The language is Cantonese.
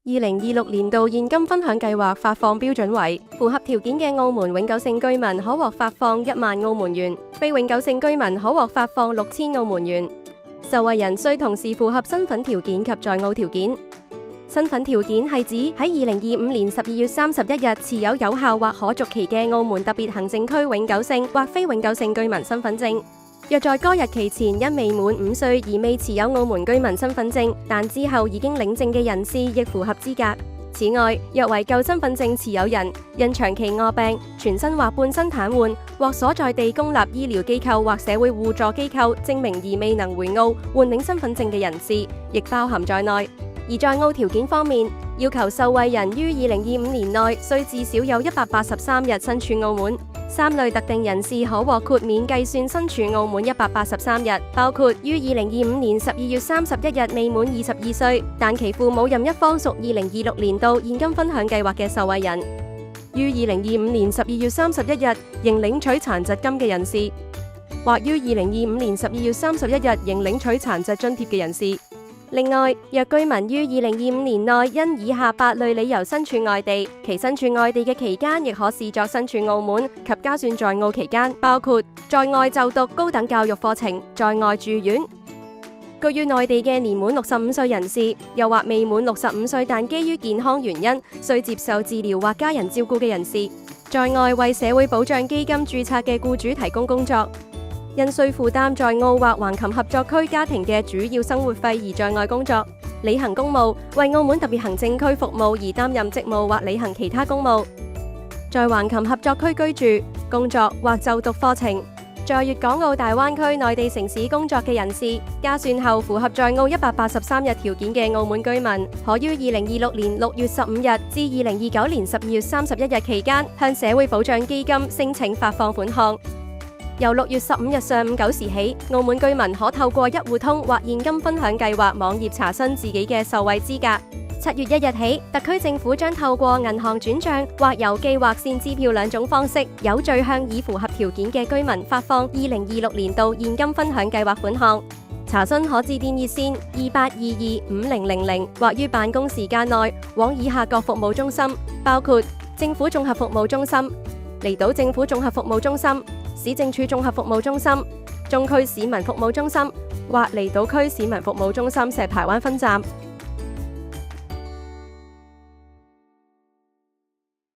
2026年度現金分享計劃發放標準為：符合條件嘅澳門永久性居民可獲發放1萬澳門元，非永久性居民可獲發放6000澳門元。受惠人需同時符合身份條件及在澳條件。身份條件係指喺2025年12月31日持有有效或可續期嘅澳門特別行政區永久性或非永久性居民身份證。若在該日期前因未滿5歲而未持有澳門居民身份證，但之後已經領證嘅人士亦符合資格。此外，若為舊身份證持有人，因長期臥病、全身或半身癱瘓，獲所在地公立醫療機構或社會互助機構證明而未能回澳換領身份證嘅人士，亦包含在內。而在澳條件方面，要求受惠人於2025年內須至少有183日身處澳門。3類特定人士可獲豁免計算身處澳門183日，包括於2025年12月31日未滿22歲，但其父母任一方屬2026年度現金分享計劃嘅受惠人；於2025年12月31日仍領取殘疾金嘅人士，或於2025年12月31日仍領取殘疾津貼嘅人士。另外，若居民於2025年內因以下8類理由身處外地，其身處外地嘅期間亦可視作身處澳門及加算在澳期間，包括在外就讀高等教育課程、在外住院、居於內地嘅年滿65歲人士，又或未滿65歲但基於健康原因需接受治療或家人照顧嘅人士，在外為社會保障基金註冊嘅僱主提供工作，因需負擔在澳或橫琴合作區家庭嘅主要生活費而在外工作、履行公務、為澳門特別行政區服務而擔任職務或履行其他公務，在橫琴合作區居住、工作或就讀課程，在粵港澳大灣區內地城市工作嘅人士，加算後符合在澳183日條件嘅澳門居民，可於2026年6月15日至2029年12月31日期間，向社會保障基金申請發放款項。由6月15日上午9時起，澳門居民可透過一戶通或現金分享計劃網頁查詢自己嘅受惠資格。7月1日起，特區政府將透過銀行轉賬或郵寄或線支票2種方式，有序向已符合條件嘅居民發放2026年度現金分享計劃款項。查詢可致電熱線28225000或於辦公時間內往以下各服務中心，包括政府綜合服務中心、離島政府綜合服務中心、市政處綜合服務中心、中區市民服務中心或離島區市民服務中心石排灣分站。